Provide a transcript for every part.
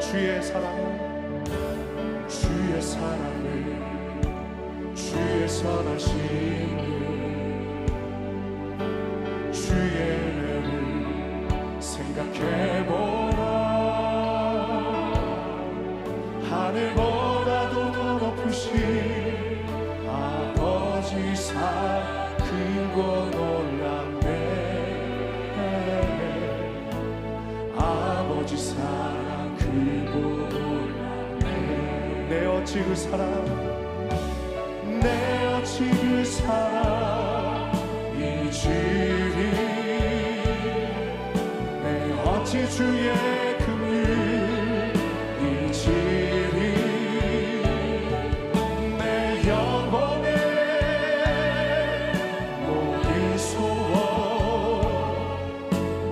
주의 사랑을, 주의 사랑을, 주의 선하심을, 주의 은혜를 생각해보라. 하늘보다도 더 높으신 아버지 사랑 크고 놀랍네. 아버지 사랑 크고 놀랍네. 내 어찌 그 사랑, 내 어찌 그 사랑 잊으리. 내 어찌 주의 긍휼 잊으리. 내 영혼의 모든 소원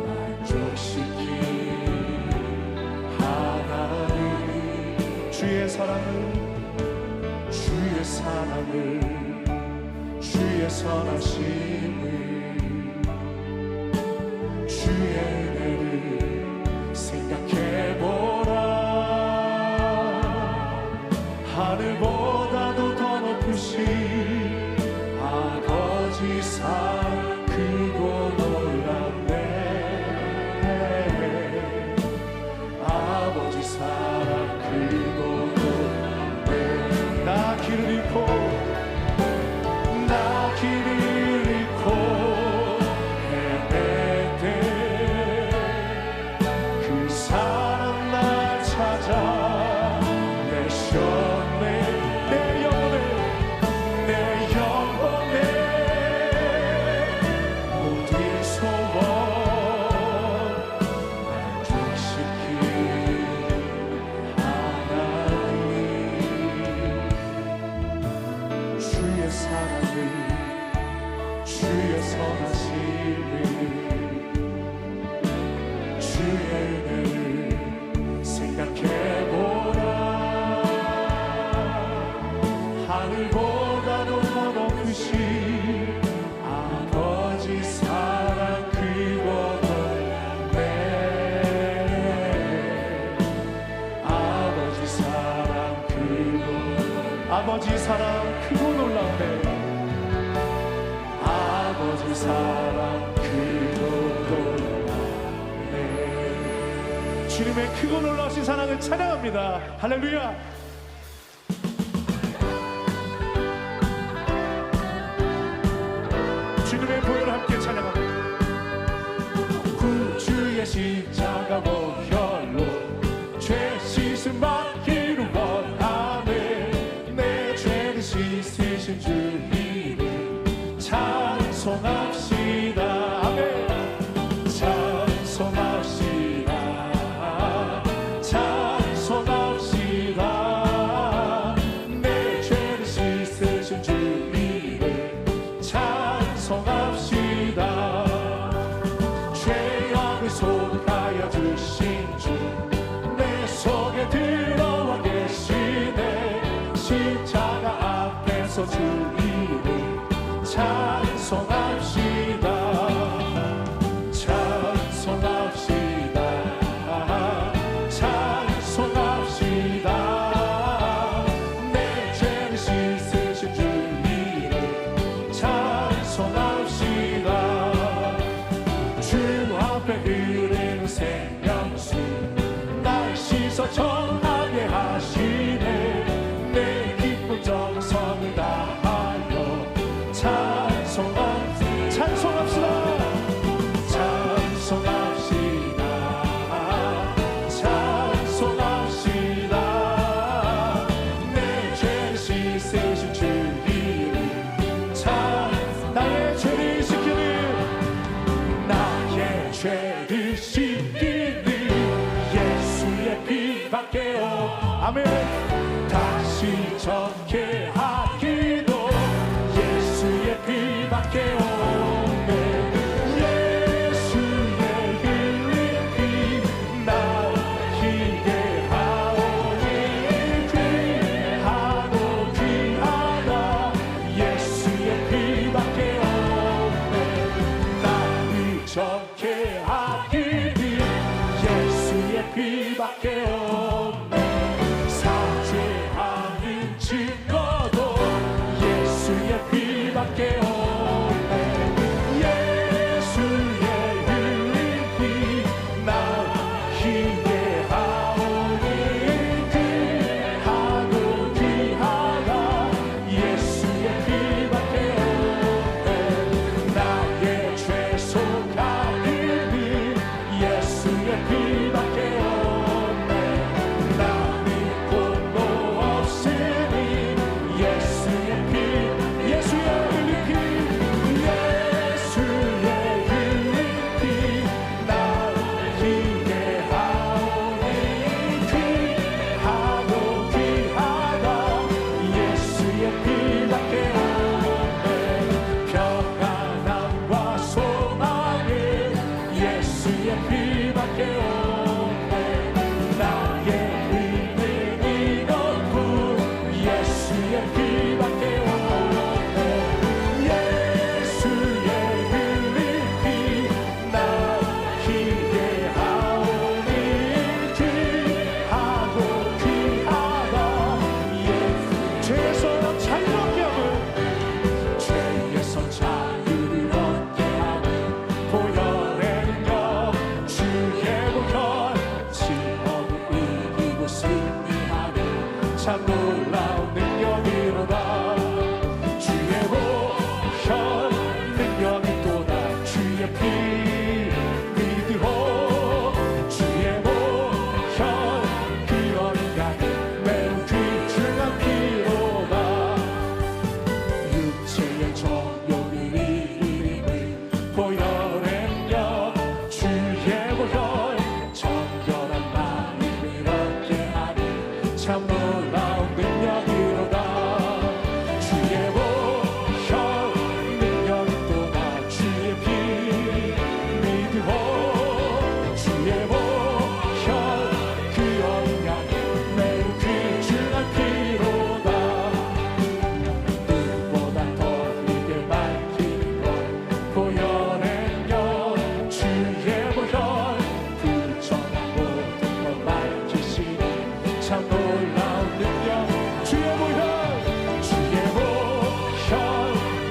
만족시킨 하나님. 주의 사랑을, 주의 사랑을, 주의 선하심을, 주의 은혜를 생각해보라. 하늘보다도 더 높으신 아버지 사랑 크고 놀랍네. 아버지 사랑 크고 놀랍네. 나 길을 잃고, 나 길을 잃고 헤맬 때 그 사랑 날 찾아 내셨네. 내 영혼의 모든 소원 만족시킨 하나님. 주의 사랑을, 주의 선하심을, 주의 은혜를 생각해보라. 하늘보다도 더 높으신 아버지 사랑 크고 놀랍네. 아버지 사랑 크고, 아버지 사랑 크고 놀랍네. 아버지 사랑 크고 놀랍네. 주님의 크고 놀라우신 사랑을 찬양합니다. 할렐루야. 주님의 보혈을 함께 찬양합니다. 구주의 십자가 보혈로 죄 씻음만 이루었다네. 내 죄를 씻으신 주 이름 찬송합시다. 아멘. 찬송합시다. 찬송합시다. 내 죄를 씻으신 주 이름 찬송합시다. 죄악을 속하여 주신 주 내 속에 들어와 계시네. 십자가 앞에서 주 이름 찬송합시다. 찬송합시다. 찬송합시다. 내 죄를 씻으신 주 이름 찬송합시다. 주 앞에 흐르는 생명수 날 씻어 정하게 하시네. 내 기쁜 정성을 다하여 찬송합시다. 찬송합시다. 찬송합시다. 내 죄를 씻으신 주 이름 나의 죄를 씻기는, 나의 죄를 씻기는 예수의 피밖에요. 아멘. 다시 정케하기도 예수의 피밖에 없네. 예수의 흘린 피 나기게 하오니 귀하고 귀하다. 예수의 피밖에 없네. 나를 정케하기를 예수의 피밖에 없네. 참 놀라운 능력이로다. 주의 보혈 능력이 또다. 주의 피 믿으오. 주의 보혈 그 어린 양이 매우 귀중한 피로다. 육체의 정욕을 이름을 보혈했냐. 주의 보혈 정결한 마음을 얻게 하니 참 놀라운 능력이로다. 주의 보혈 능력이 또다. 주의 피 믿으오. 주의 보혈 그 어린 양이 매우 귀중한 피로다. 눈보다 더 크게 밝히는 것 보혈했냐. 주의 보혈 불정한 모든 것 밝히시니 참 놀라운 능력. 주의 보혈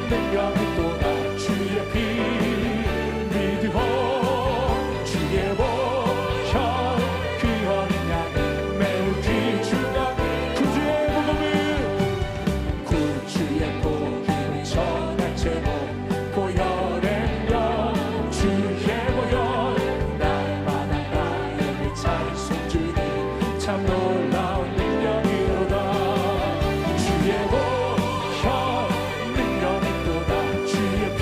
능력이 또다. 주의 피 믿으오. 주의 보혈 그 어린 양이 매우 귀중한 구주의 복음을 전할 제목 보혈했냐. 주의 보혈 날마다 나의 찬송 주니 참 놀라운 능력이로다. 주의 보혈 능력이 또다. 주의 피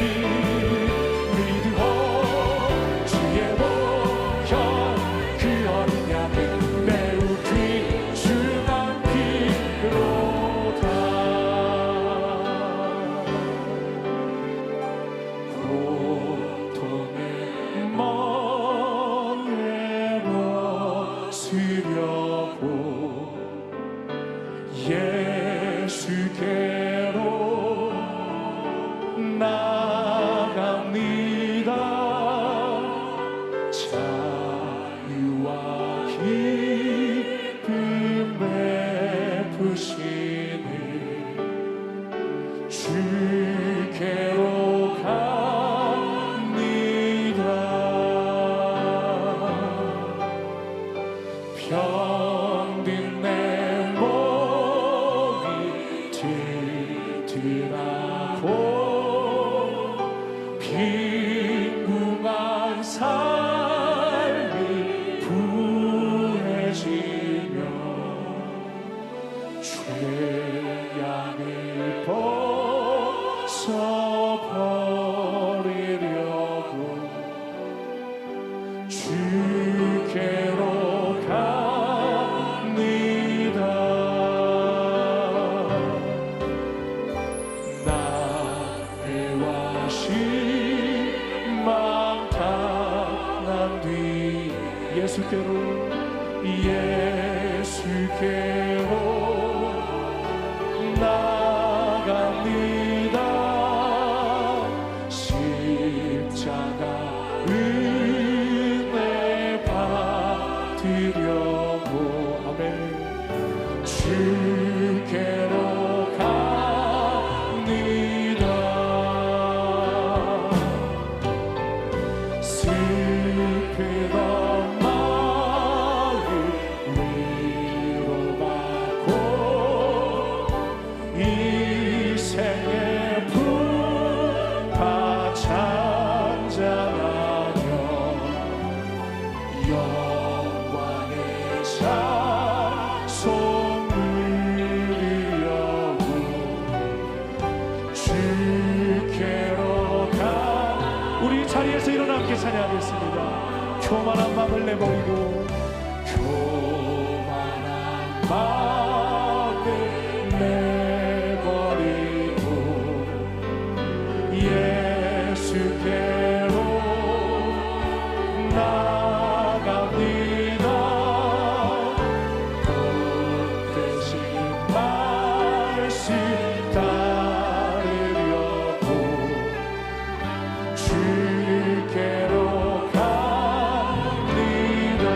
믿으오. 주의 보혈 그 어린 양이 매우 귀중한 피로다. 고통의 멍에 벗으려고 예수께로 나갑니다. 자유와 기쁨 베푸시니 주께로 갑니다. 병든 내 몸이 튼튼하고 빈궁한 삶이 부해지며 죄악을 벗어버리려고 주께로 갑니다. 나회와 실망 당한 뒤 예수께로 나갑니다. 십자가 은혜 받으려고 아멘. 주께로 갑니다. 슬프던 마음 위로받고 이생의 풍파 찬양하며 영광의 찬송 누리려고 주께로 가. 우리 자리에서 일어나 함께 찬양하겠습니다. 교만한 마음을 내버리고 교만한 마음을 내버리고 예수께로 나갑니다. 복되신 말씀 따르려고 주께로 갑니다.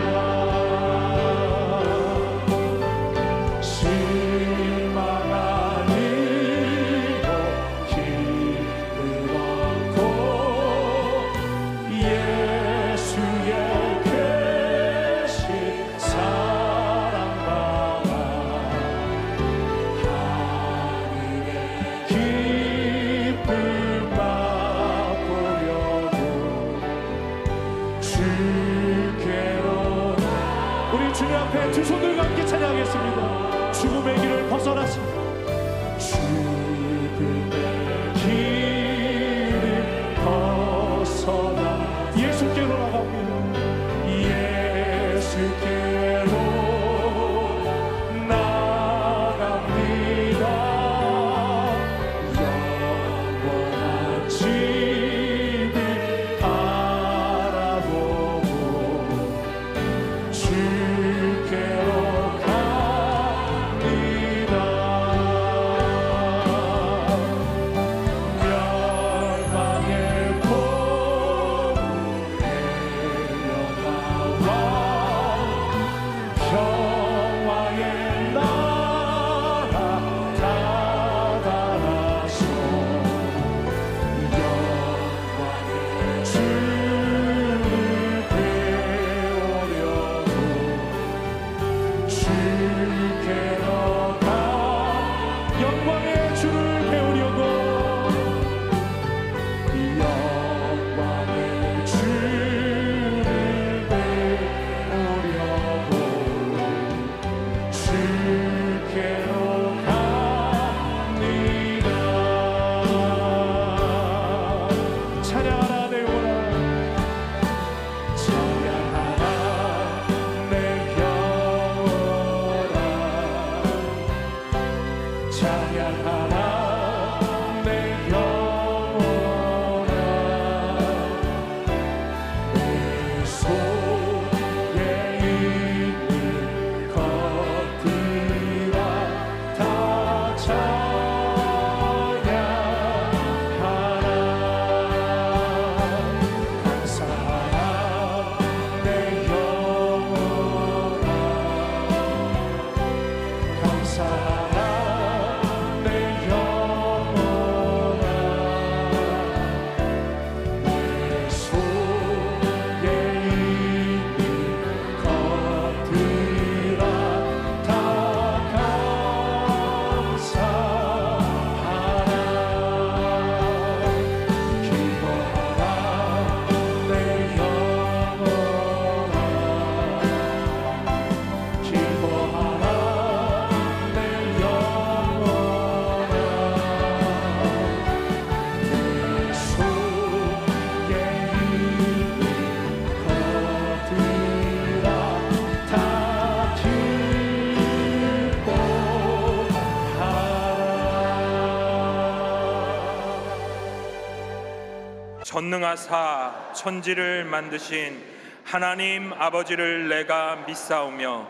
전능하사 천지를 만드신 하나님 아버지를 내가 믿사오며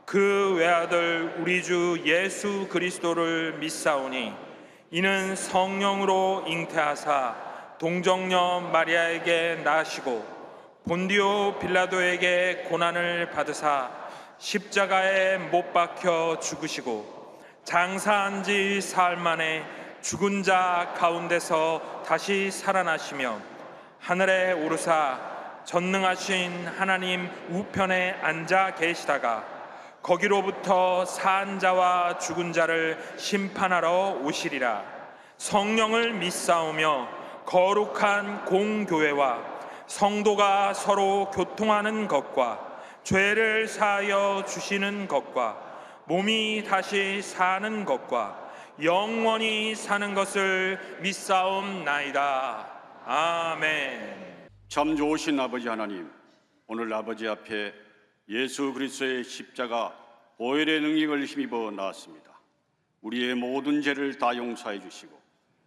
그 외아들 우리 주 예수 그리스도를 믿사오니 이는 성령으로 잉태하사 동정녀 마리아에게 나시고 본디오 빌라도에게 고난을 받으사 십자가에 못 박혀 죽으시고 장사한 지 사흘 만에 죽은 자 가운데서 다시 살아나시며 하늘에 오르사 전능하신 하나님 우편에 앉아 계시다가 거기로부터 산 자와 죽은 자를 심판하러 오시리라. 성령을 믿사오며 거룩한 공교회와 성도가 서로 교통하는 것과 죄를 사하여 주시는 것과 몸이 다시 사는 것과 영원히 사는 것을 믿사옵나이다. 아멘. 참 좋으신 아버지 하나님, 오늘 아버지 앞에 예수 그리스도의 십자가 보혈의 능력을 힘입어 나왔습니다. 우리의 모든 죄를 다 용서해 주시고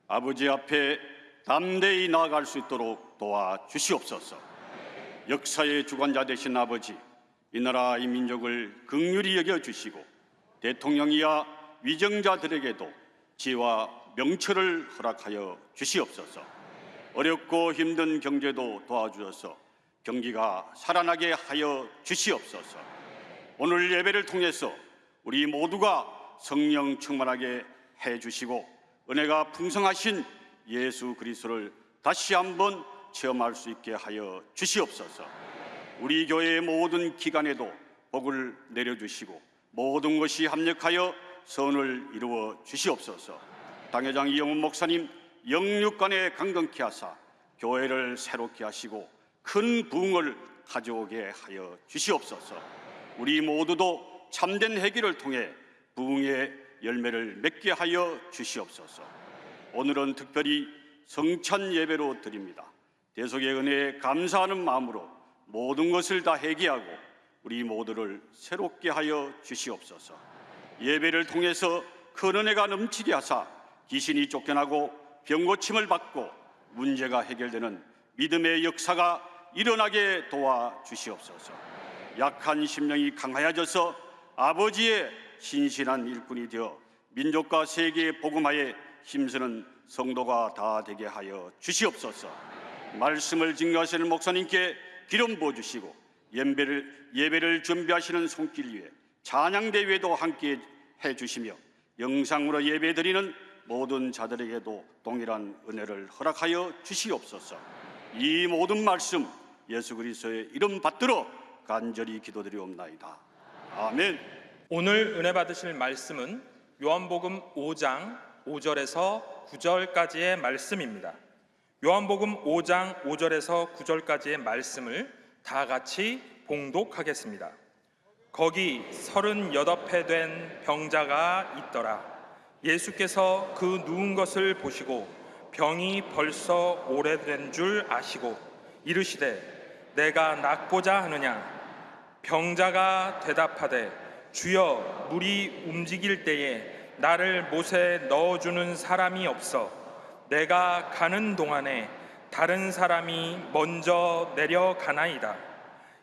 아버지 앞에 담대히 나아갈 수 있도록 도와주시옵소서. 역사의 주관자 되신 아버지, 이 나라 이 민족을 긍휼히 여겨주시고 대통령이야 위정자들에게도 지혜와 명철을 허락하여 주시옵소서. 어렵고 힘든 경제도 도와주셔서 경기가 살아나게 하여 주시옵소서. 오늘 예배를 통해서 우리 모두가 성령 충만하게 해주시고 은혜가 풍성하신 예수 그리스도를 다시 한번 체험할 수 있게 하여 주시옵소서. 우리 교회의 모든 기관에도 복을 내려주시고 모든 것이 합력하여 선을 이루어 주시옵소서. 당회장 이영훈 목사님 영육간에 강건케 하사 교회를 새롭게 하시고 큰 부흥을 가져오게 하여 주시옵소서. 우리 모두도 참된 회개를 통해 부흥의 열매를 맺게 하여 주시옵소서. 오늘은 특별히 성찬 예배로 드립니다. 대속의 은혜에 감사하는 마음으로 모든 것을 다 회개하고 우리 모두를 새롭게 하여 주시옵소서. 예배를 통해서 큰 은혜가 넘치게 하사 귀신이 쫓겨나고 병고침을 받고 문제가 해결되는 믿음의 역사가 일어나게 도와주시옵소서. 약한 심령이 강하여져서 아버지의 신실한 일꾼이 되어 민족과 세계의 복음화에 힘쓰는 성도가 다 되게 하여 주시옵소서. 말씀을 증거하시는 목사님께 기름 부어주시고 예배를 준비하시는 손길 위에 찬양대회도 함께 해주시며 영상으로 예배드리는 모든 자들에게도 동일한 은혜를 허락하여 주시옵소서. 이 모든 말씀 예수 그리스도의 이름 받들어 간절히 기도드리옵나이다. 아멘. 오늘 은혜 받으실 말씀은 요한복음 5장 5절에서 9절까지의 말씀입니다. 요한복음 5장 5절에서 9절까지의 말씀을 다 같이 봉독하겠습니다. 거기 38회 된 병자가 있더라. 예수께서 그 누운 것을 보시고 병이 벌써 오래된 줄 아시고 이르시되 내가 낫고자 하느냐. 병자가 대답하되 주여, 물이 움직일 때에 나를 못에 넣어주는 사람이 없어 내가 가는 동안에 다른 사람이 먼저 내려가나이다.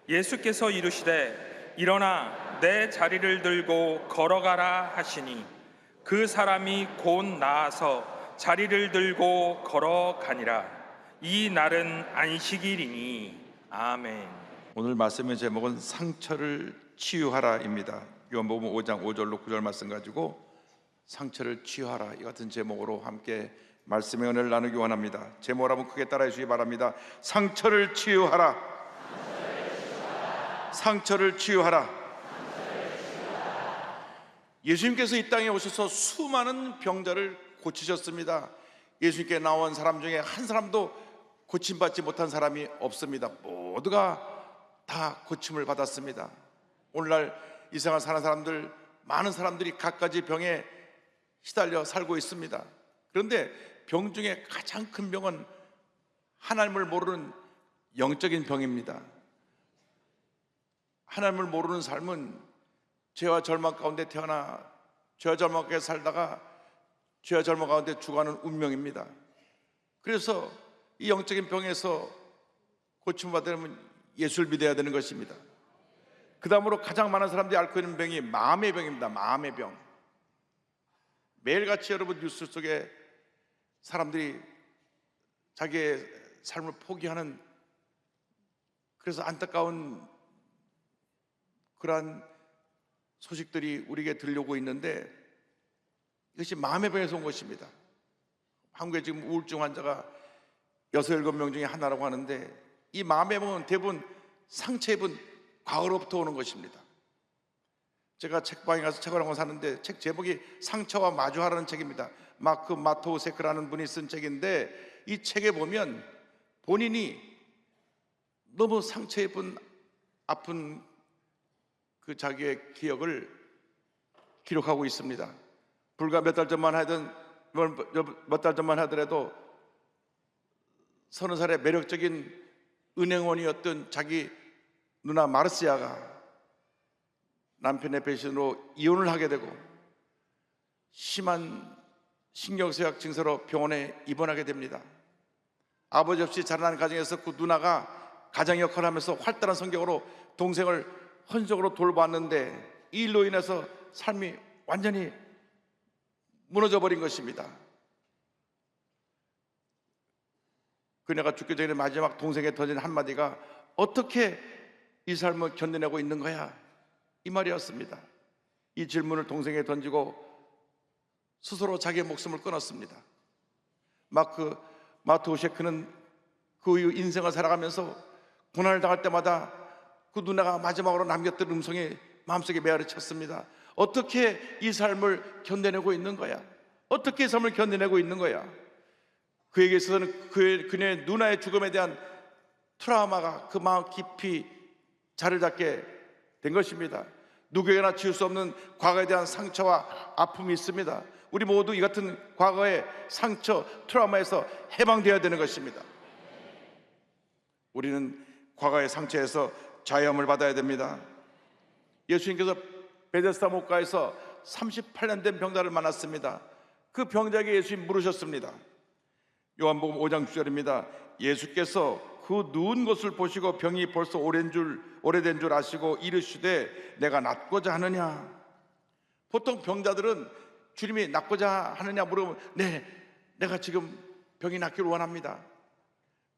예수께서 이르시되 일어나 내 자리를 들고 걸어가라 하시니 그 사람이 곧 나아서 자리를 들고 걸어가니라. 이 날은 안식일이니. 아멘. 오늘 말씀의 제목은 상처를 치유하라입니다. 요한복음 5장 5절로 9절 말씀 가지고 상처를 치유하라, 이 같은 제목으로 함께 말씀의 은혜를 나누기 원합니다. 제목을 한번 크게 따라해 주시기 바랍니다. 상처를 치유하라. 상처를 치유하라. 예수님께서 이 땅에 오셔서 수많은 병자를 고치셨습니다. 예수님께 나온 사람 중에 한 사람도 고침받지 못한 사람이 없습니다. 모두가 다 고침을 받았습니다. 오늘날 이 세상을 사는 사람들, 많은 사람들이 갖가지 병에 시달려 살고 있습니다. 그런데 병 중에 가장 큰 병은 하나님을 모르는 영적인 병입니다. 하나님을 모르는 삶은 죄와 절망 가운데 태어나 죄와 절망 가운데 살다가 죄와 절망 가운데 죽어가는 운명입니다. 그래서 이 영적인 병에서 고침받으려면 예수를 믿어야 되는 것입니다. 그 다음으로 가장 많은 사람들이 앓고 있는 병이 마음의 병입니다. 마음의 병. 매일같이 여러분 뉴스 속에 사람들이 자기의 삶을 포기하는, 그래서 안타까운 그러한 소식들이 우리에게 들려오고 있는데, 이것이 마음의 병에서 온 것입니다. 한국에 지금 우울증 환자가 6, 7명 중에 하나라고 하는데, 이 마음의 병은 대부분 상처 입은 과거로부터 오는 것입니다. 제가 책방에 가서 책을 한 권 샀는데 책 제목이 상처와 마주하라는 책입니다. 마크 마토우세크라는 분이 쓴 책인데, 이 책에 보면 본인이 너무 상처 입은 아픈 그 자기의 기억을 기록하고 있습니다. 불과 몇 달 전만 하더라도 30살의 매력적인 은행원이었던 자기 누나 마르시아가 남편의 배신으로 이혼을 하게 되고 심한 신경쇠약 증세로 병원에 입원하게 됩니다. 아버지 없이 자라난 가정에서 그 누나가 가장 역할을 하면서 활달한 성격으로 동생을 헌신적으로 돌봤는데, 이 일로 인해서 삶이 완전히 무너져 버린 것입니다. 그녀가 죽기 전에 마지막 동생에 던진 한마디가 어떻게 이 삶을 견뎌내고 있는 거야? 이 말이었습니다. 이 질문을 동생에게 던지고 스스로 자기의 목숨을 끊었습니다. 마크 마토우세크는 그 이후 인생을 살아가면서 고난을 당할 때마다 그 누나가 마지막으로 남겼던 음성이 마음속에 메아리 쳤습니다. 어떻게 이 삶을 견뎌내고 있는 거야? 어떻게 이 삶을 견뎌내고 있는 거야? 그에게 있어서는 그녀의 누나의 죽음에 대한 트라우마가 그 마음 깊이 자리를 잡게 된 것입니다. 누구에게나 지울 수 없는 과거에 대한 상처와 아픔이 있습니다. 우리 모두 이 같은 과거의 상처, 트라우마에서 해방되어야 되는 것입니다. 우리는 과거의 상처에서 자유함을 받아야 됩니다. 예수님께서 베데스다 목가에서 38년 된 병자를 만났습니다. 그 병자에게 예수님 물으셨습니다. 요한복음 5장 9절입니다. 예수께서 그 누운 것을 보시고 병이 벌써 오래된 줄 아시고 이르시되 내가 낫고자 하느냐. 보통 병자들은 주님이 낫고자 하느냐 물어보면 네, 내가 지금 병이 낫기를 원합니다.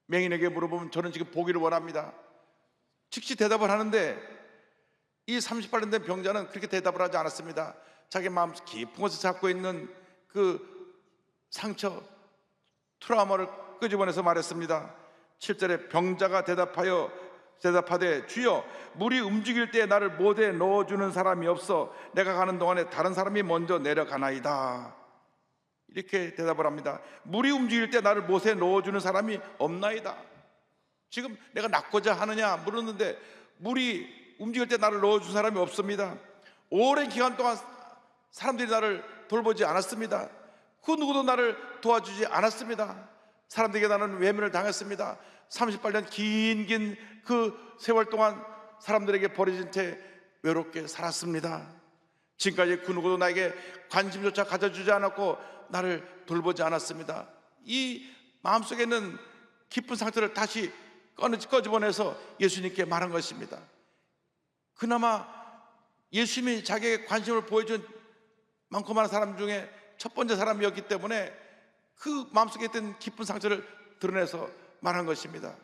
맹인에게 물어보면 저는 지금 보기를 원합니다. 즉시 대답을 하는데, 이 38년 된 병자는 그렇게 대답을 하지 않았습니다. 자기 마음 깊은 곳에 잡고 있는 그 상처, 트라우마를 끄집어내서 말했습니다. 7절에 병자가 대답하되 주여, 물이 움직일 때 나를 못에 넣어주는 사람이 없어 내가 가는 동안에 다른 사람이 먼저 내려가나이다. 이렇게 대답을 합니다. 물이 움직일 때 나를 못에 넣어주는 사람이 없나이다. 지금 내가 낫고자 하느냐 물었는데 물이 움직일 때 나를 넣어준 사람이 없습니다. 오랜 기간 동안 사람들이 나를 돌보지 않았습니다. 그 누구도 나를 도와주지 않았습니다. 사람들에게 나는 외면을 당했습니다. 38년 긴 그 세월 동안 사람들에게 버려진 채 외롭게 살았습니다. 지금까지 그 누구도 나에게 관심조차 가져주지 않았고 나를 돌보지 않았습니다. 이 마음속에 있는 깊은 상처를 다시 꺼집어내서 예수님께 말한 것입니다. 그나마 예수님이 자기에게 관심을 보여준 많고 많은 사람 중에 첫 번째 사람이었기 때문에 그 마음속에 있던 깊은 상처를 드러내서 말한 것입니다.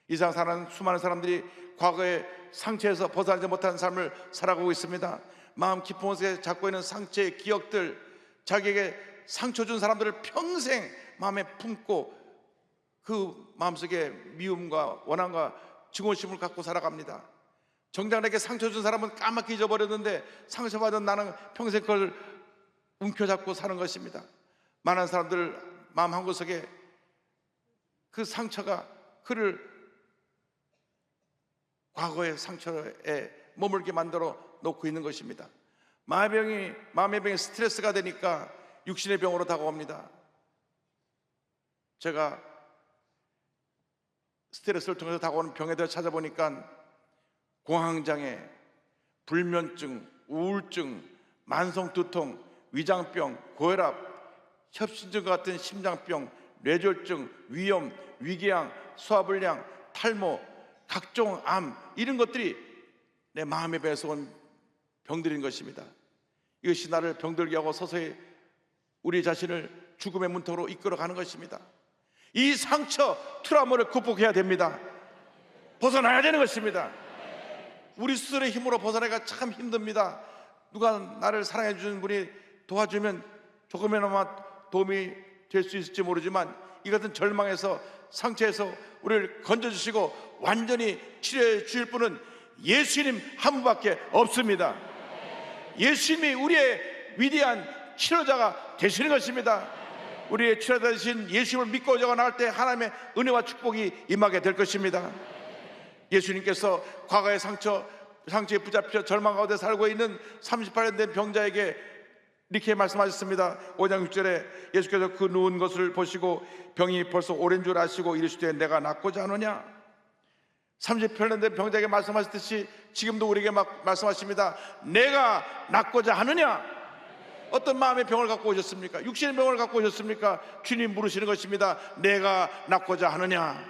이 세상 사는 수많은 사람들이 과거의 상처에서 벗어나지 못하는 삶을 살아가고 있습니다. 마음 깊은 곳에 잡고 있는 상처의 기억들, 자기에게 상처 준 사람들을 평생 마음에 품고 그 마음속에 미움과 원한과 증오심을 갖고 살아갑니다. 정작 내게 상처 준 사람은 까맣게 잊어버렸는데 상처받은 나는 평생 그걸 움켜잡고 사는 것입니다. 많은 사람들 마음 한구석에 그 상처가 그를 과거의 상처에 머물게 만들어 놓고 있는 것입니다. 마음의 병이 스트레스가 되니까 육신의 병으로 다가옵니다. 제가 스트레스를 통해서 다가오는 병에 대해 찾아보니까 공황장애, 불면증, 우울증, 만성 두통, 위장병, 고혈압, 협심증 같은 심장병, 뇌졸중, 위염, 위궤양, 소화불량, 탈모, 각종 암, 이런 것들이 내 마음에 배서 온 병들인 것입니다. 이것이 나를 병들게 하고 서서히 우리 자신을 죽음의 문턱으로 이끌어가는 것입니다. 이 상처, 트라우마를 극복해야 됩니다. 벗어나야 되는 것입니다. 우리 스스로의 힘으로 벗어나기가 참 힘듭니다. 누가 나를 사랑해 주는 분이 도와주면 조금이나마 도움이 될 수 있을지 모르지만, 이 같은 절망에서, 상처에서 우리를 건져주시고 완전히 치료해 주실 분은 예수님 한 분밖에 없습니다. 예수님이 우리의 위대한 치료자가 되시는 것입니다. 우리의 치료자 되신 예수님을 믿고 나갈 때 하나님의 은혜와 축복이 임하게 될 것입니다. 예수님께서 과거의 상처에 붙잡혀 절망 가운데 살고 있는 38년 된 병자에게 이렇게 말씀하셨습니다. 5장 6절에 예수께서 그 누운 것을 보시고 병이 벌써 오랜 줄 아시고 이르시되 내가 낫고자 하느냐. 38년 된 병자에게 말씀하셨듯이 지금도 우리에게 말씀하십니다. 내가 낫고자 하느냐. 어떤 마음의 병을 갖고 오셨습니까? 육신의 병을 갖고 오셨습니까? 주님 물으시는 것입니다. 내가 낫고자 하느냐.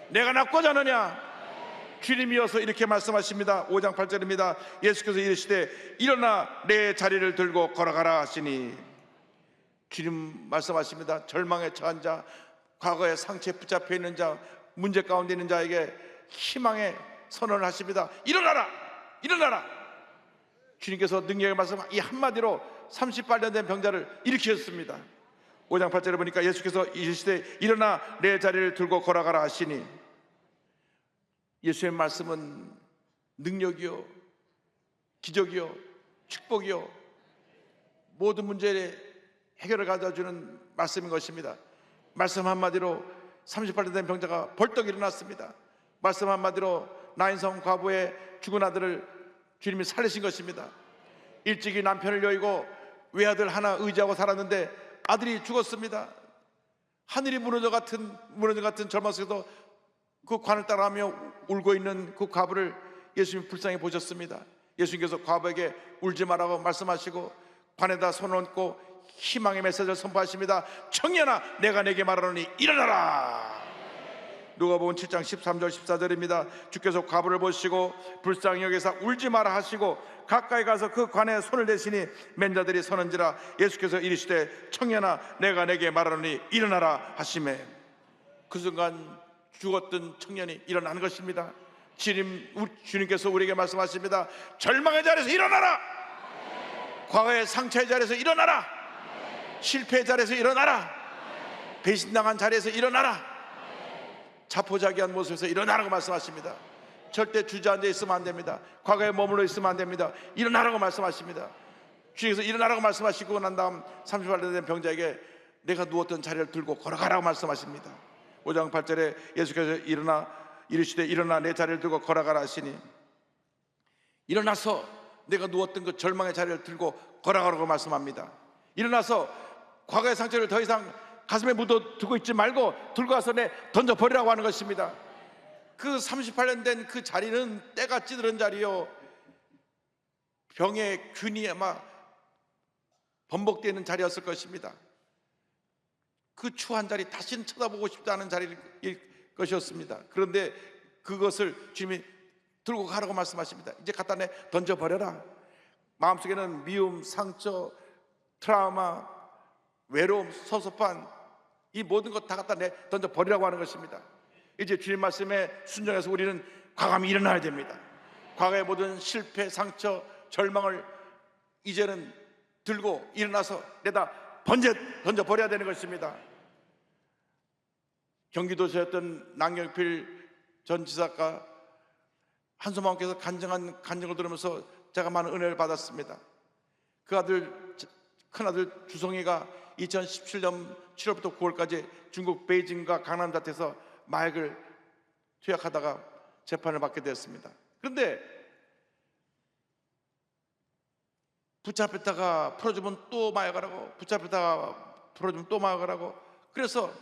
내가 낫고자 하느냐. 주님이어서 이렇게 말씀하십니다. 5장 8절입니다. 예수께서 이르시되 일어나 내 자리를 들고 걸어가라 하시니, 주님 말씀하십니다. 절망에 처한 자, 과거의 상처에 붙잡혀 있는 자, 문제 가운데 있는 자에게 희망의 선언을 하십니다. 일어나라! 일어나라! 주님께서 능력의 말씀 이 한마디로 38년 된 병자를 일으키셨습니다. 5장 8절에 보니까 예수께서 이르시되 일어나 내 자리를 들고 걸어가라 하시니, 예수의 말씀은 능력이요, 기적이요, 축복이요, 모든 문제의 해결을 가져주는 말씀인 것입니다. 말씀 한마디로 38년 된 병자가 벌떡 일어났습니다. 말씀 한마디로 나인성 과부의 죽은 아들을 주님이 살리신 것입니다. 일찍이 남편을 여의고 외아들 하나 의지하고 살았는데 아들이 죽었습니다. 하늘이 무너져 같은 절망 속에서 그 관을 따라가며 울고 있는 그 과부를 예수님이 불쌍히 보셨습니다. 예수님께서 과부에게 울지 말라고 말씀하시고 관에다 손을 얹고 희망의 메시지를 선포하십니다. 청년아, 내가 내게 말하노니 일어나라. 누가복음 7장 13절 14절입니다. 주께서 과부를 보시고 불쌍히 여기사 울지 마라 하시고 가까이 가서 그 관에 손을 대시니 맨자들이 서는지라. 예수께서 이르시되 청년아, 내가 내게 말하노니 일어나라 하시매, 그 순간 죽었던 청년이 일어나는 것입니다. 주님께서 우리에게 말씀하십니다. 절망의 자리에서 일어나라. 과거의 상처의 자리에서 일어나라. 실패의 자리에서 일어나라. 배신당한 자리에서 일어나라. 자포자기한 모습에서 일어나라고 말씀하십니다. 절대 주저앉아 있으면 안 됩니다. 과거에 머물러 있으면 안 됩니다. 일어나라고 말씀하십니다. 주님께서 일어나라고 말씀하시고 난 다음 38년 된 병자에게 내가 누웠던 자리를 들고 걸어가라고 말씀하십니다. 5장 8절에 예수께서 이르시되 일어나 내 자리를 들고 걸어가라 하시니, 일어나서 내가 누웠던 그 절망의 자리를 들고 걸어가라고 말씀합니다. 일어나서 과거의 상처를 더 이상 가슴에 묻어두고 있지 말고 들고 와서 던져버리라고 하는 것입니다. 그 38년 된 그 자리는 때가 찌들은 자리요, 병의 균이 아마 번복되는 자리였을 것입니다. 그 추한 자리, 다시는 쳐다보고 싶지 않은 자리일 것이었습니다. 그런데 그것을 주님이 들고 가라고 말씀하십니다. 이제 갖다 던져버려라. 마음속에는 미움, 상처, 트라우마, 외로움, 섭섭한 이 모든 것 다 갖다 던져버리라고 하는 것입니다. 이제 주님 말씀에 순종해서 우리는 과감히 일어나야 됩니다. 과거의 모든 실패, 상처, 절망을 이제는 들고 일어나서 내다 던져버려야 되는 것입니다. 경기도지사였던 남경필 전 지사가 한소마님께서 간증한 간증을 들으면서 제가 많은 은혜를 받았습니다. 그 큰아들 주성이가 2017년 7월부터 9월까지 중국 베이징과 강남자트에서 마약을 투약하다가 재판을 받게 되었습니다. 그런데 붙잡혔다가 풀어주면 또 마약을 하고, 붙잡혔다가 풀어주면 또 마약을 하고, 그래서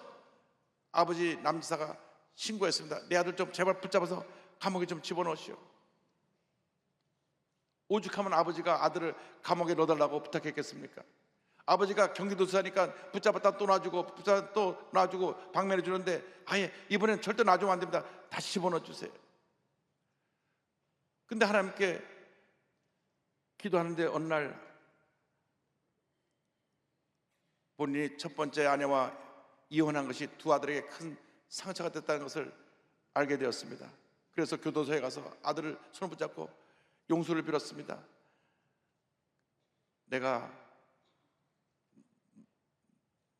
아버지 남지사가 신고했습니다. 내 아들 좀 제발 붙잡아서 감옥에 좀 집어넣으시오. 오죽하면 아버지가 아들을 감옥에 넣어달라고 부탁했겠습니까? 아버지가 경기도 사니까 붙잡았다 또 놔주고 붙잡았다 또 놔주고 방면해 주는데 아예 이번엔 절대 놔주면 안 됩니다. 다시 집어넣어 주세요. 근데 하나님께 기도하는데 어느 날 본인이 첫 번째 아내와 이혼한 것이 두 아들에게 큰 상처가 됐다는 것을 알게 되었습니다. 그래서 교도소에 가서 아들을 손을 붙잡고 용서를 빌었습니다. 내가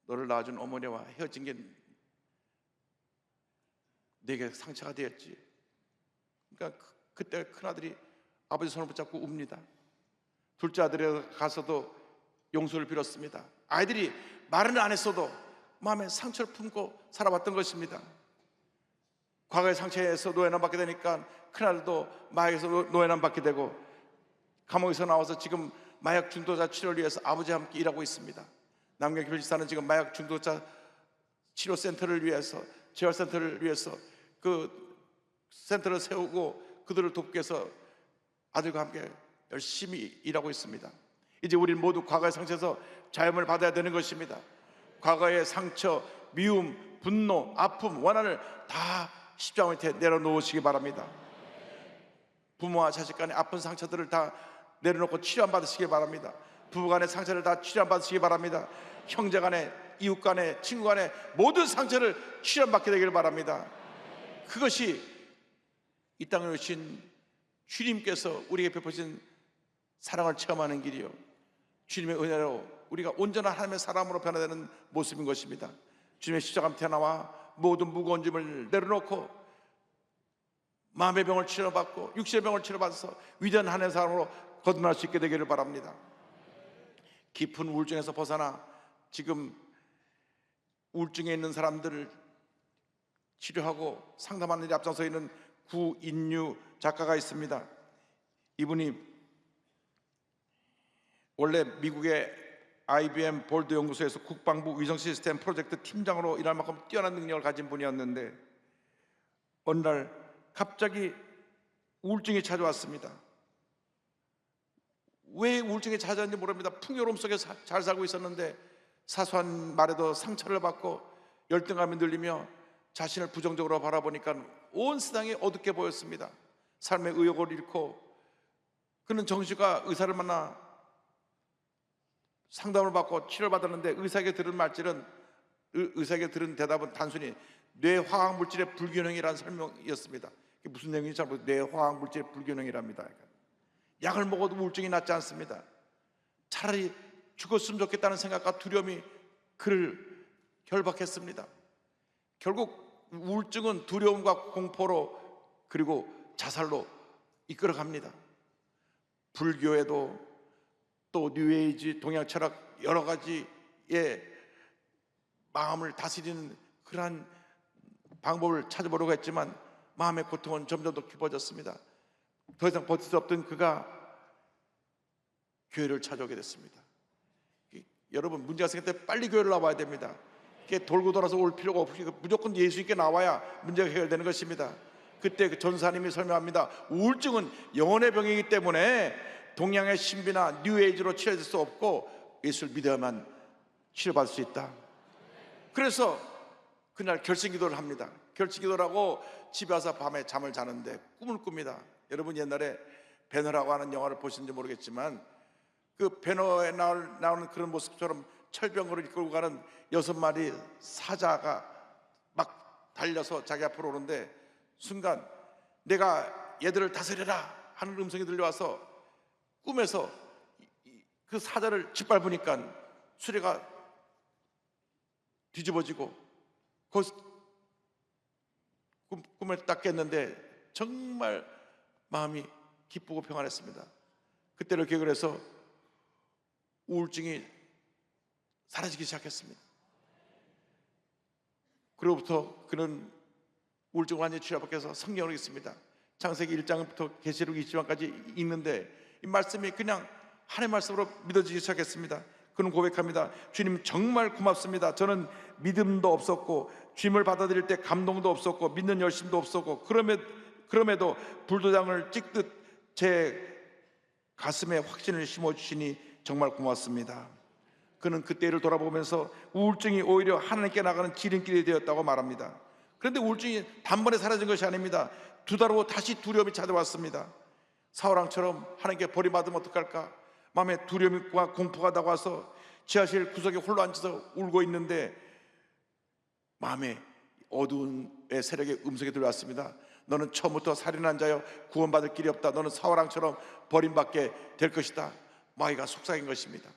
너를 낳아준 어머니와 헤어진 게 내게 상처가 되었지. 그러니까 그때 큰아들이 아버지 손을 붙잡고 웁니다. 둘째 아들에 가서도 용서를 빌었습니다. 아이들이 말은 안 했어도 마음에 상처를 품고 살아왔던 것입니다. 과거의 상처에서 노예남 받게 되니까 큰아들도 마약에서 노예남 받게 되고 감옥에서 나와서 지금 마약 중독자 치료를 위해서 아버지와 함께 일하고 있습니다. 남경필지사는 지금 마약 중독자 치료센터를 위해서, 재활센터를 위해서 그 센터를 세우고 그들을 돕기 위해서 아들과 함께 열심히 일하고 있습니다. 이제 우리는 모두 과거의 상처에서 자유함을 받아야 되는 것입니다. 과거의 상처, 미움, 분노, 아픔, 원한을 다 십자가 밑에 내려놓으시기 바랍니다. 부모와 자식 간의 아픈 상처들을 다 내려놓고 치료함 받으시기 바랍니다. 부부 간의 상처를 다 치료함 받으시기 바랍니다. 형제 간의, 이웃 간의, 친구 간의 모든 상처를 치료함 받게 되기를 바랍니다. 그것이 이 땅에 오신 주님께서 우리에게 베푸신 사랑을 체험하는 길이요, 주님의 은혜로 우리가 온전한 하나님의 사람으로 변화되는 모습인 것입니다. 주님의 십자가 밑에 나와 모든 무거운 짐을 내려놓고 마음의 병을 치료받고 육신의 병을 치료받아서 위대한 하나님의 사람으로 거듭날 수 있게 되기를 바랍니다. 깊은 우울증에서 벗어나 지금 우울증에 있는 사람들을 치료하고 상담하는 일에 앞장서 있는 구인유 작가가 있습니다. 이분이 원래 미국의 IBM 볼드 연구소에서 국방부 위성 시스템 프로젝트 팀장으로 일할 만큼 뛰어난 능력을 가진 분이었는데 어느 날 갑자기 우울증이 찾아왔습니다. 왜 우울증이 찾아왔는지 모릅니다. 풍요로움 속에 잘 살고 있었는데 사소한 말에도 상처를 받고 열등감이 늘리며 자신을 부정적으로 바라보니까 온 세상이 어둡게 보였습니다. 삶의 의욕을 잃고 그는 정신과 의사를 만나 상담을 받고 치료를 받았는데 의사에게 들은 대답은 단순히 뇌화학물질의 불균형이라는 설명이었습니다. 그게 무슨 내용인지 잘 모르겠어요. 뇌화학물질의 불균형이랍니다. 약을 먹어도 우울증이 낫지 않습니다. 차라리 죽었으면 좋겠다는 생각과 두려움이 그를 결박했습니다. 결국 우울증은 두려움과 공포로 그리고 자살로 이끌어갑니다. 불교에도 또 뉴에이지, 동양 철학 여러 가지의 마음을 다스리는 그러한 방법을 찾아보려고 했지만 마음의 고통은 점점 더 깊어졌습니다. 더 이상 버틸 수 없던 그가 교회를 찾아오게 됐습니다. 여러분, 문제가 생길 때 빨리 교회를 나와야 됩니다. 이렇게 돌고 돌아서 올 필요가 없고 무조건 예수님께 나와야 문제가 해결되는 것입니다. 그때 그 전사님이 설명합니다. 우울증은 영혼의 병이기 때문에 동양의 신비나 뉴에이지로 치료될 수 없고 예수를 믿어야만 치료받을 수 있다. 그래서 그날 결심기도를 합니다. 결심기도를 하고 집에 와서 밤에 잠을 자는데 꿈을 꿉니다. 여러분, 옛날에 배너라고 하는 영화를 보시는지 모르겠지만 그 배너에 나오는 그런 모습처럼 철병거를 이끌고 가는 6마리 사자가 막 달려서 자기 앞으로 오는데 순간 내가 얘들을 다스려라 하는 음성이 들려와서 꿈에서 그 사자를 짓밟으니까 수레가 뒤집어지고 거기서 꿈을 딱 깼는데 정말 마음이 기쁘고 평안했습니다. 그때를 계기로 해서 우울증이 사라지기 시작했습니다. 그로부터 그는 우울증을 완전히 치료받게 해서 성경을 읽습니다. 창세기 1장부터 계시록 20장까지 읽는데 이 말씀이 그냥 하나님의 말씀으로 믿어지기 시작했습니다. 그는 고백합니다. 주님 정말 고맙습니다. 저는 믿음도 없었고 주님을 받아들일 때 감동도 없었고 믿는 열심도 없었고 그럼에도 불도장을 찍듯 제 가슴에 확신을 심어주시니 정말 고맙습니다. 그는 그때를 돌아보면서 우울증이 오히려 하나님께 나가는 지름길이 되었다고 말합니다. 그런데 우울증이 단번에 사라진 것이 아닙니다. 2달 후 다시 두려움이 찾아왔습니다. 사울왕처럼 하나님께 버림받으면 어떡할까, 마음에 두려움과 공포가 다가와서 지하실 구석에 홀로 앉아서 울고 있는데 마음에 어두운의 세력의 음성이 들어왔습니다. 너는 처음부터 살인한 자여 구원받을 길이 없다. 너는 사울왕처럼 버림받게 될 것이다. 마귀가 속삭인 것입니다.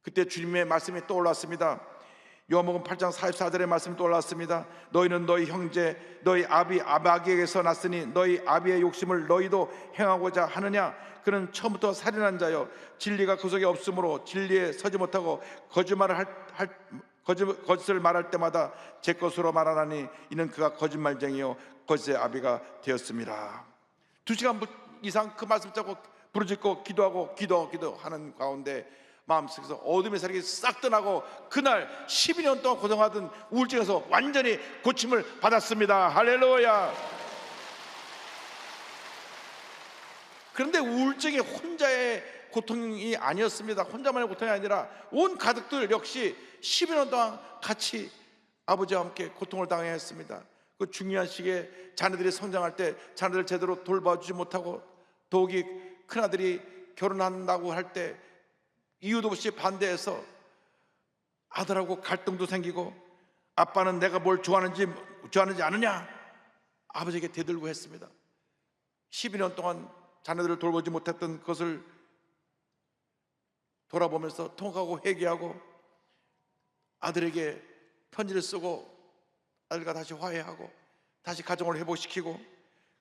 그때 주님의 말씀이 떠올랐습니다. 요한복음 8장 44절의 말씀이 떠올랐습니다. 너희는 너희 형제 너희 아비 아바기에게서 났으니 너희 아비의 욕심을 너희도 행하고자 하느냐. 그는 처음부터 살인한 자여 진리가 그 속에 없으므로 진리에 서지 못하고 거짓을 말할 때마다 제 것으로 말하나니 이는 그가 거짓말쟁이요 거짓의 아비가 되었습니다. 2시간 이상 그 말씀 잡고 부르짖고 기도하고 기도하는 가운데 마음속에서 어둠의 세력이 싹 떠나고 그날 12년 동안 고생하던 우울증에서 완전히 고침을 받았습니다. 할렐루야. 그런데 우울증이 혼자의 고통이 아니었습니다. 혼자만의 고통이 아니라 온 가족들 역시 12년 동안 같이 아버지와 함께 고통을 당해야 했습니다. 그 중요한 시기에 자녀들이 성장할 때 자녀들 제대로 돌봐주지 못하고 더욱이 큰아들이 결혼한다고 할 때 이유도 없이 반대해서 아들하고 갈등도 생기고 아빠는 내가 뭘 좋아하는지 아느냐 아버지에게 대들고 했습니다. 12년 동안 자녀들을 돌보지 못했던 것을 돌아보면서 통곡하고 회개하고 아들에게 편지를 쓰고 아들과 다시 화해하고 다시 가정을 회복시키고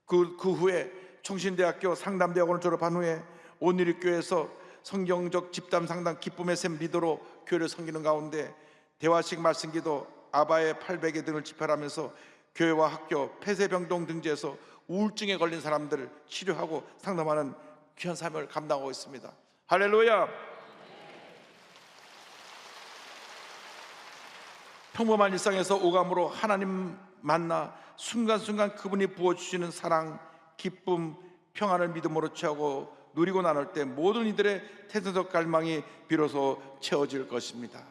그 후에 총신대학교 상담대학원을 졸업한 후에 온누리교회에서 성경적 집단 상담 기쁨의 샘 리더로 교회를 섬기는 가운데 대화식 말씀기도 아바의 800여 등을 집회하면서 교회와 학교 폐쇄병동 등지에서 우울증에 걸린 사람들을 치료하고 상담하는 귀한 삶을 감당하고 있습니다. 할렐루야. 평범한 일상에서 오감으로 하나님 만나 순간순간 그분이 부어주시는 사랑, 기쁨, 평안을 믿음으로 취하고 누리고 나눌 때 모든 이들의 태생적 갈망이 비로소 채워질 것입니다.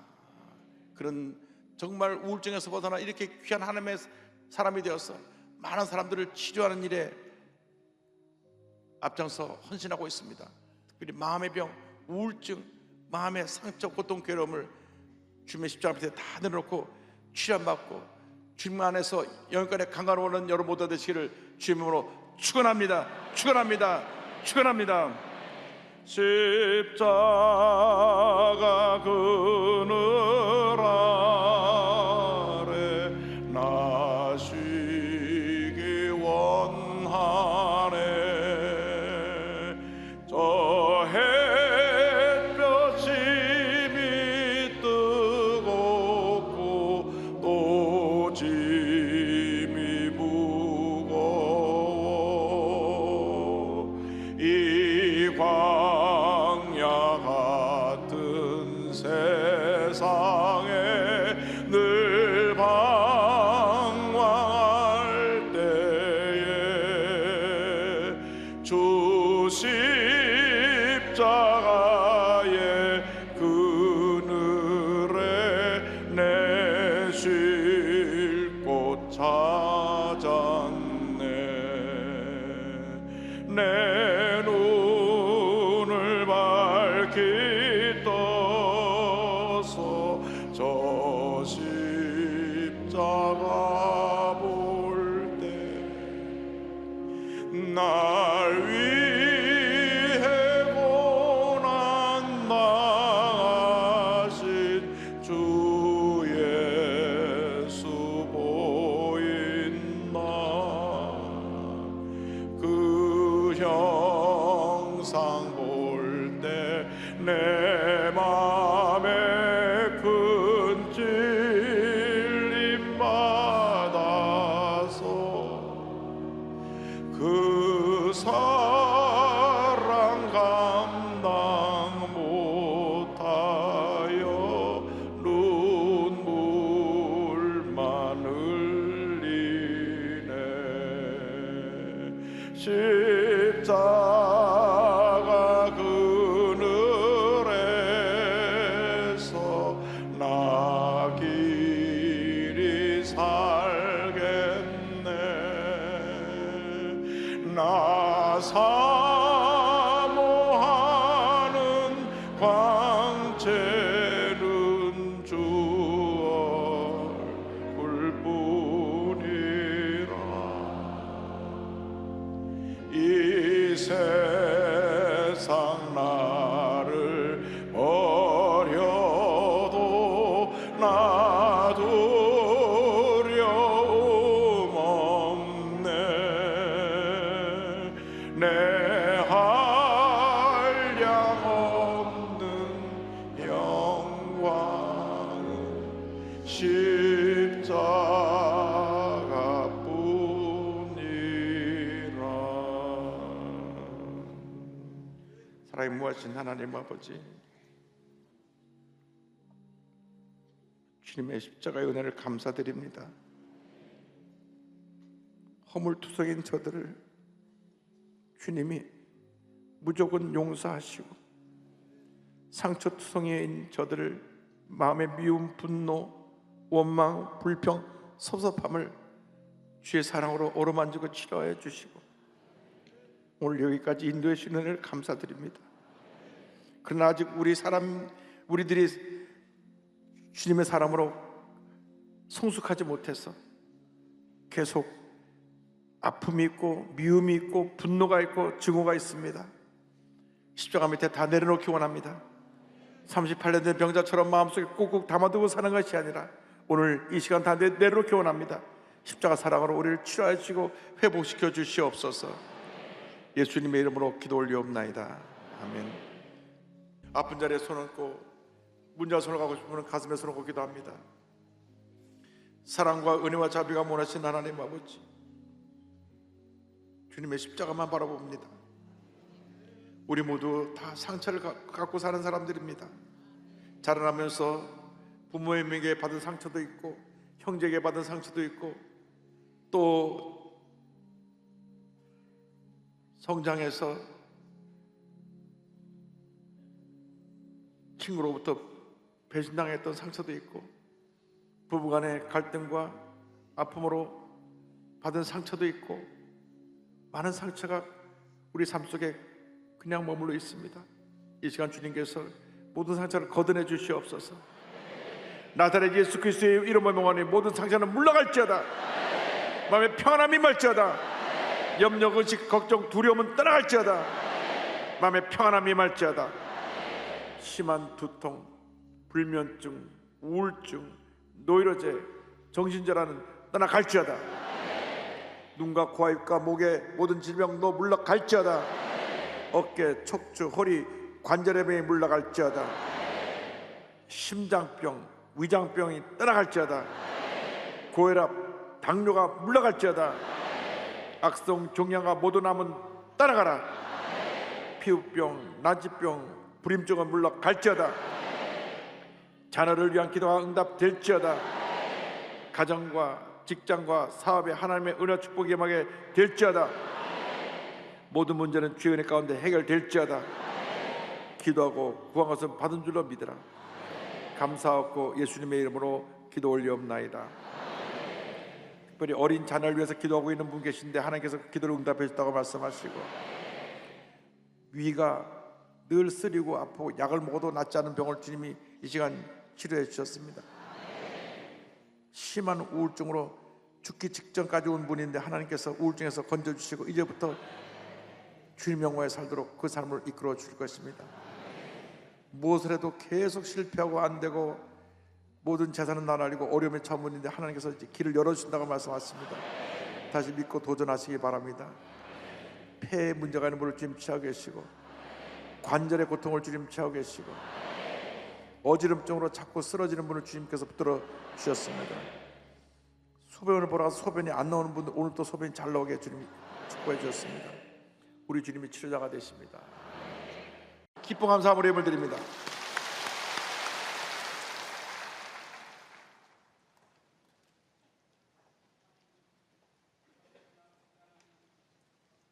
그런 정말 우울증에서 벗어나 이렇게 귀한 하나님의 사람이 되어서 많은 사람들을 치료하는 일에 앞장서 헌신하고 있습니다. 특별히 마음의 병, 우울증, 마음의 상처, 고통, 괴로움을 주님의 십자가 앞에 다 내려놓고 치료받고 주님 안에서 영원까지 강가로우는 여러분 모두 되시기를 주님으로 축원합니다. 축원합니다. 축원합니다. 십자가 그늘 아래 나시기 원하네. 저 햇볕이 뜨겁고 또 짐이 무거워 이 광야 같은 세상에 늘 방황할 때에 주 십자가의 그늘에 내 쉴 곳 찾았네. 내 눈을 밝히 떠서 저 십자가 볼 때 날 위해 고난 당하신 주 예수 보인다. 그 형상 볼 때 내 맘에 큰 찔림 받아서 그 사랑 감당 못하여 눈물만 흘리네. 십자가 그늘에서 죄는 주 얼굴뿐이라. 이 세상 나를 버려도 나 두려움 없네. 내 한량 없는 영광은 십자가뿐이라. 사랑이 무하신 하나님 아버지, 주님의 십자가의 은혜를 감사드립니다. 허물투성인 저들을 주님이 무조건 용서하시고, 상처투성이인 저들을 마음의 미움, 분노, 원망, 불평, 섭섭함을 주의 사랑으로 어루만지고 치료하여 주시고, 오늘 여기까지 인도해 주신 은혜를 감사드립니다. 그러나 아직 우리들이 주님의 사람으로 성숙하지 못해서 계속 아픔이 있고 미움이 있고 분노가 있고 증오가 있습니다. 십자가 밑에 다 내려놓기 원합니다. 38년 된 병자처럼 마음속에 꾹꾹 담아두고 사는 것이 아니라 오늘 이 시간 다 내려놓기 원합니다. 십자가 사랑으로 우리를 치료하여 주시고 회복시켜 주시옵소서. 예수님의 이름으로 기도 올리옵나이다. 아멘. 아픈 자리에 손 얹고 문자 손을 가고 싶으면 가슴에 손을 얹고 기도합니다. 사랑과 은혜와 자비가 원하신 하나님 아버지, 주님의 십자가만 바라봅니다. 우리 모두 다 상처를 갖고 사는 사람들입니다. 자라나면서 부모님에게 받은 상처도 있고 형제에게 받은 상처도 있고 또 성장해서 친구로부터 배신당했던 상처도 있고 부부간의 갈등과 아픔으로 받은 상처도 있고 많은 상처가 우리 삶 속에 그냥 머물러 있습니다. 이 시간 주님께서 모든 상처를 걷어내 주시옵소서. 나사렛 예수 그리스도의 이름으로 명하니 모든 상처는 물러갈지어다. 마음의 평안함이 말지어다. 염려, 의식, 걱정, 두려움은 떠나갈지어다. 마음의 평안함이 말지어다. 심한 두통, 불면증, 우울증, 노이로제, 정신질환은 떠나갈지어다. 눈과 코와 입과 목의 모든 질병도 물러갈지어다. 어깨, 척추, 허리, 관절의 병이 물러갈지어다. 심장병, 위장병이 떠나갈지어다. 고혈압, 당뇨가 물러갈지어다. 악성 종양과 모든 암은 떠나가라. 피부병, 난치병, 불임증은 물러갈지어다. 자녀를 위한 기도가 응답될지어다. 가정과 직장과 사업에 하나님의 은혜 축복이 임하게 될지어다. 모든 문제는 주의 은혜 가운데 해결될지어다. 기도하고 구한 것은 받은 줄로 믿으라. 감사하고 예수님의 이름으로 기도 올리옵나이다. 특별히 어린 자녀를 위해서 기도하고 있는 분 계신데 하나님께서 기도를 응답해 주셨다고 말씀하시고, 위가 늘 쓰리고 아프고 약을 먹어도 낫지 않은 병을 주님이 이 시간 치료해 주셨습니다. 심한 우울증으로 죽기 직전까지 온 분인데 하나님께서 우울증에서 건져주시고 이제부터 주님 영광에 살도록 그 삶을 이끌어 줄 것입니다. 무엇을 해도 계속 실패하고 안 되고 모든 재산은 나날리고 어려움에 처한 분인데 하나님께서 이제 길을 열어주신다고 말씀하십니다. 다시 믿고 도전하시기 바랍니다. 폐에 문제가 있는 분을 주님 치하고 계시고, 관절의 고통을 주님 치하고 계시고, 어지럼증으로 자꾸 쓰러지는 분을 주님께서 붙들어 주셨습니다. 소변을 보러 가서 소변이 안 나오는 분들 오늘 또 소변이 잘 나오게 주님이 축복해 주셨습니다. 우리 주님이 치료자가 되십니다. 기쁨 감사함으로 예물 드립니다.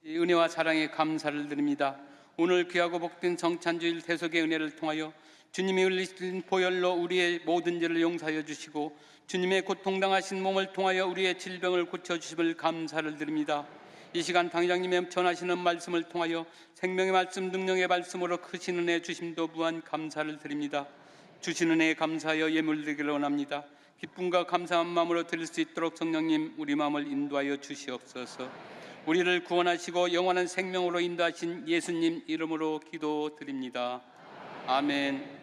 이 은혜와 사랑에 감사를 드립니다. 오늘 귀하고 복된 성찬주일 대속의 은혜를 통하여 주님이 흘리신 보혈로 우리의 모든 죄를 용서하여 주시고 주님의 고통당하신 몸을 통하여 우리의 질병을 고쳐주심을 감사를 드립니다. 이 시간 당장님의 전하시는 말씀을 통하여 생명의 말씀, 능력의 말씀으로 크신 은혜 주심도 무한 감사를 드립니다. 주신 은혜에 감사하여 예물드리기를 원합니다. 기쁨과 감사한 마음으로 드릴 수 있도록 성령님 우리 마음을 인도하여 주시옵소서. 우리를 구원하시고 영원한 생명으로 인도하신 예수님 이름으로 기도드립니다. 아멘.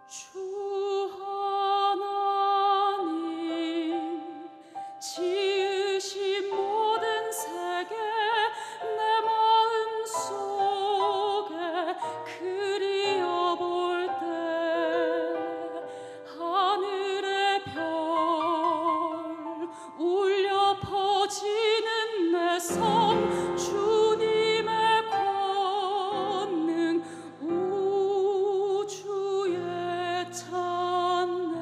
주 하나님 지으신 모든 세계 내 마음속에 그리어볼 때 하늘의 별 울려 퍼지는 내 삶 주님의 권능 우주에 찬네.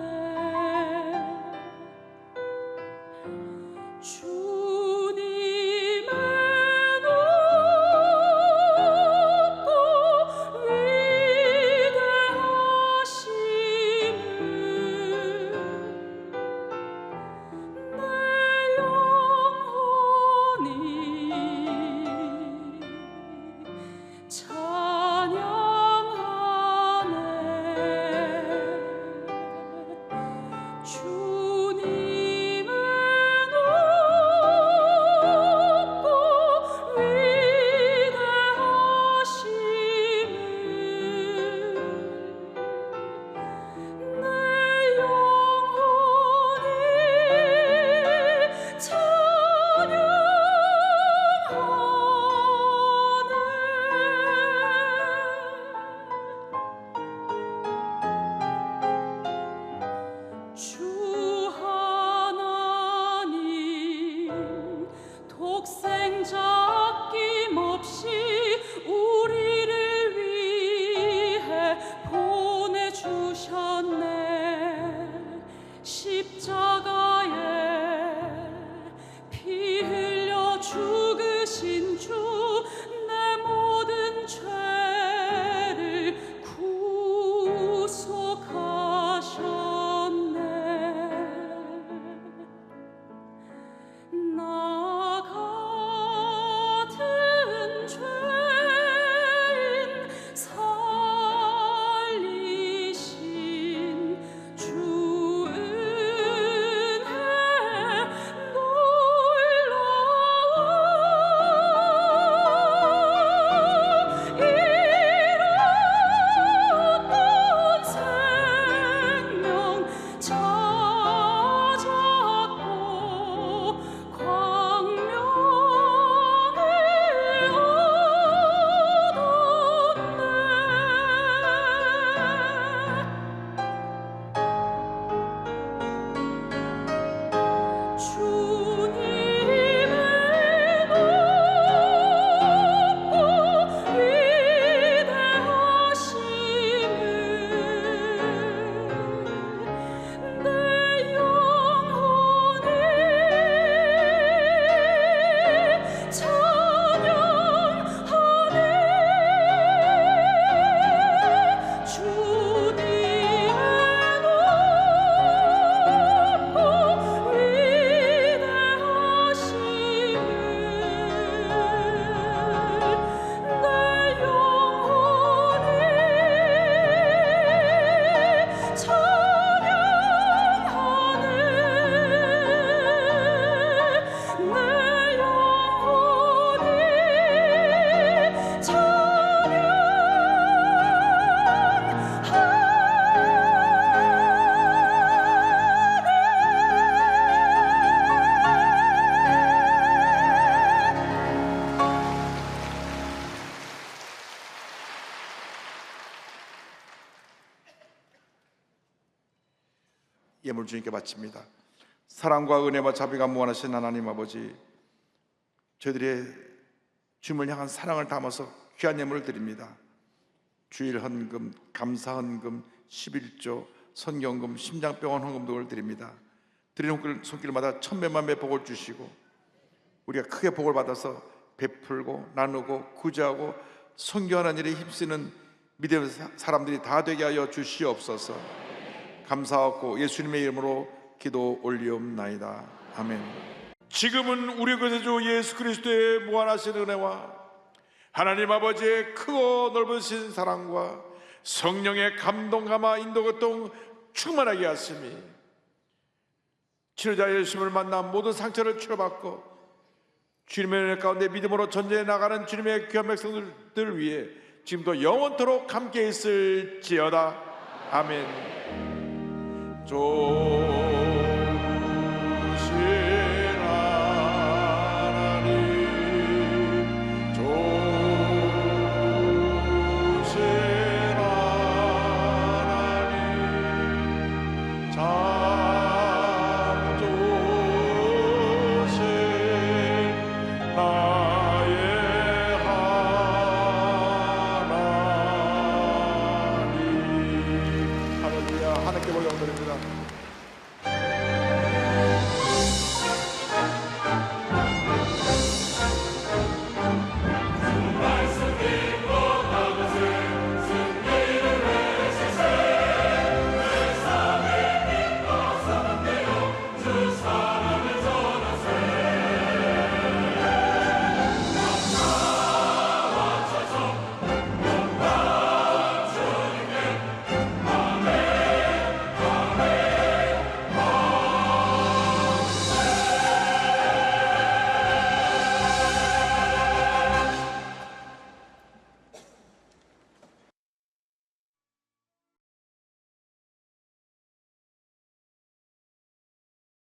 주님의 높고 위대하심을 내 영혼이 찬양하네. 주님의 높고 위대하심을 내 영혼이 찬양하네. 주 하나님 독생자 아낌없이 우리를 위해 보내주셨네. 십자가에 피 흘려 죽으신 주 내 모든 죄를 구속하셨네. 나 같은 죄인 살리신 주 은혜 놀라워. 잃었던 생명 찾았고 광명을 얻었네. 주님의 높고 위대하심을 내 영혼이 찬양하네. 주님의 높고 위대하심을 내 영혼이 찬양하네. 내 영혼이 예물 주님께 바칩니다. 사랑과 은혜와 자비가 무한하신 하나님 아버지, 저희들의 주님을 향한 사랑을 담아서 귀한 예물을 드립니다. 주일 헌금, 감사 헌금, 11조, 선경금, 심장병원 헌금 등을 드립니다. 드리는 손길마다 천배만 배 복을 주시고 우리가 크게 복을 받아서 베풀고 나누고 구제하고 선교하는 일에 힘쓰는 믿음의 사람들이 다 되게 하여 주시옵소서. 감사하고 예수님의 이름으로 기도 올리옵나이다. 아멘. 지금은 우리 구세주 예수 그리스도의 무한하신 은혜와 하나님 아버지의 크고 넓으신 사랑과 성령의 감동 감화 인도 고통 충만하게 하심이 치료자 예수님을 만나 모든 상처를 치료받고 주님의 은혜 가운데 믿음으로 전쟁에 나가는 주님의 귀한 백성들 위해 지금도 영원토록 함께 있을지어다. 아멘. 조신 하나님, 조신 하나님, 참 조신 나의 하나님. 할렐루야. 하나님께 영광 드립니다.